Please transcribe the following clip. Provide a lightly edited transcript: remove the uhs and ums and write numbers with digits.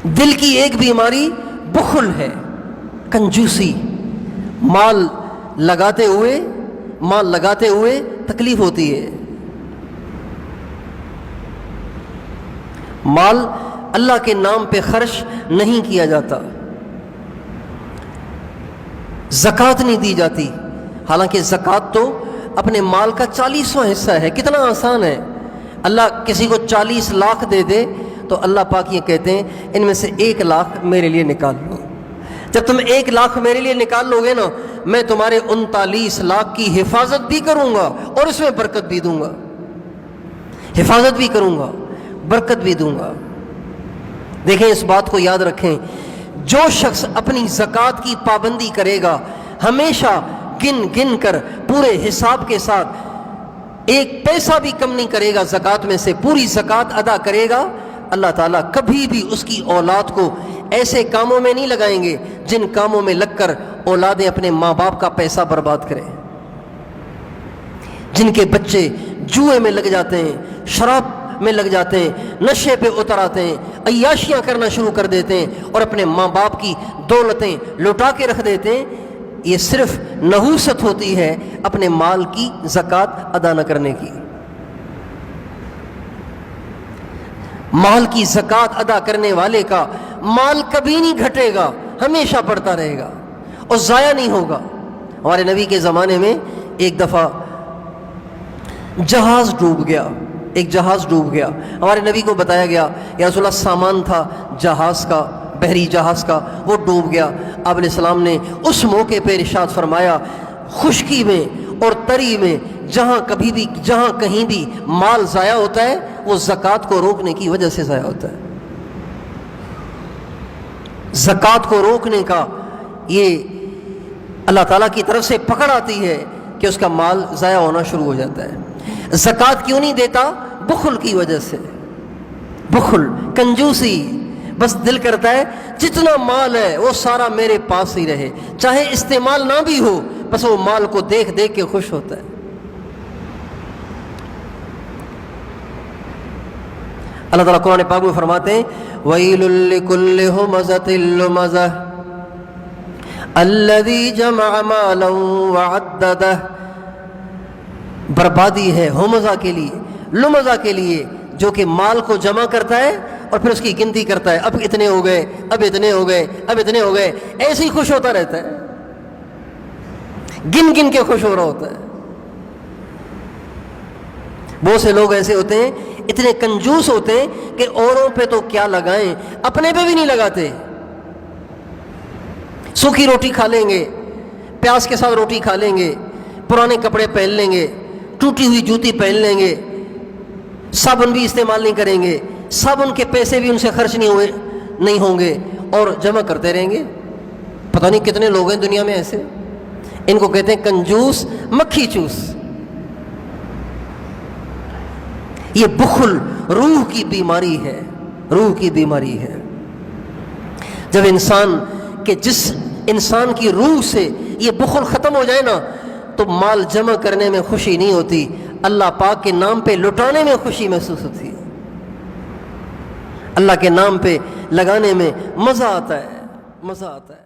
دل کی ایک بیماری بخل ہے، کنجوسی، مال لگاتے ہوئے تکلیف ہوتی ہے۔ مال اللہ کے نام پہ خرچ نہیں کیا جاتا، زکوٰۃ نہیں دی جاتی، حالانکہ زکوٰۃ تو اپنے مال کا 40واں حصہ ہے۔ کتنا آسان ہے، اللہ کسی کو 40 لاکھ دے دے تو اللہ پاک یہ کہتے ہیں ان میں سے 1 لاکھ میرے لیے نکال لو۔ جب تم 1 لاکھ میرے لیے نکال لو گے نا، میں تمہارے 39 لاکھ کی حفاظت بھی کروں گا اور اس میں برکت بھی دوں گا، حفاظت بھی کروں گا، برکت بھی دوں گا۔ دیکھیں، اس بات کو یاد رکھیں، جو شخص اپنی زکوٰۃ کی پابندی کرے گا، ہمیشہ گن کر پورے حساب کے ساتھ 1 پیسہ بھی کم نہیں کرے گا، زکوٰۃ میں سے پوری زکوٰۃ ادا کرے گا، اللہ تعالیٰ کبھی بھی اس کی اولاد کو ایسے کاموں میں نہیں لگائیں گے جن کاموں میں لگ کر اولادیں اپنے ماں باپ کا پیسہ برباد کریں، جن کے بچے جوئے میں لگ جاتے ہیں، شراب میں لگ جاتے ہیں، نشے پہ اتر آتے ہیں، عیاشیاں کرنا شروع کر دیتے ہیں اور اپنے ماں باپ کی دولتیں لٹا کے رکھ دیتے ہیں۔ یہ صرف نحوست ہوتی ہے اپنے مال کی زکوٰۃ ادا نہ کرنے کی۔ مال کی زکوٰۃ ادا کرنے والے کا مال کبھی نہیں گھٹے گا، ہمیشہ بڑھتا رہے گا اور ضائع نہیں ہوگا۔ ہمارے نبی کے زمانے میں ایک دفعہ جہاز ڈوب گیا، ایک جہاز ڈوب گیا۔ ہمارے نبی کو بتایا گیا یا رسول اللہ، سامان تھا جہاز کا، بحری جہاز کا، وہ ڈوب گیا۔ آپ علیہ السلام نے اس موقع پہ ارشاد فرمایا، خشکی میں اور تری میں جہاں کہیں بھی مال ضائع ہوتا ہے وہ زکوٰۃ کو روکنے کی وجہ سے ضائع ہوتا ہے۔ زکوٰۃ کو روکنے کا یہ اللہ تعالیٰ کی طرف سے پکڑ آتی ہے کہ اس کا مال ضائع ہونا شروع ہو جاتا ہے۔ زکوٰۃ کیوں نہیں دیتا؟ بخل کی وجہ سے، بخل، کنجوسی، بس دل کرتا ہے جتنا مال ہے وہ سارا میرے پاس ہی رہے، چاہے استعمال نہ بھی ہو، بس وہ مال کو دیکھ کے خوش ہوتا ہے۔ اللہ تعالیٰ قرآن پاک میں فرماتے ہیں، وَيْلٌ لِّكُلِّ هُمَزَةٍ لُمَزَةٍ الَّذِي جَمَعَ مَالًا وَعَدَّدَهُ۔ بربادی ہے ہمزہ کے لیے، لمزہ کے لیے، جو کہ مال کو جمع کرتا ہے اور پھر اس کی گنتی کرتا ہے، اب اتنے ہو گئے، اب اتنے ہو گئے، اب اتنے ہو گئے، ایسے ہی خوش ہوتا رہتا ہے، گن کے خوش ہو رہا ہوتا ہے۔ بہت سے لوگ ایسے ہوتے ہیں، اتنے کنجوس ہوتے ہیں کہ اوروں پہ تو کیا لگائیں، اپنے پہ بھی نہیں لگاتے۔ سوکھی روٹی کھا لیں گے، پیاز کے ساتھ روٹی کھا لیں گے، پرانے کپڑے پہن لیں گے، ٹوٹی ہوئی جوتی پہن لیں گے، صابن بھی استعمال نہیں کریں گے، صابن کے پیسے بھی ان سے خرچ نہیں ہوں گے اور جمع کرتے رہیں گے۔ پتہ نہیں کتنے لوگ ہیں دنیا میں ایسے، ان کو کہتے ہیں کنجوس، مکھی چوس۔ یہ بخل روح کی بیماری ہے، روح کی بیماری ہے۔ جب جس انسان کی روح سے یہ بخل ختم ہو جائے نا، تو مال جمع کرنے میں خوشی نہیں ہوتی، اللہ پاک کے نام پہ لٹانے میں خوشی محسوس ہوتی ہے، اللہ کے نام پہ لگانے میں مزہ آتا ہے، مزہ آتا ہے۔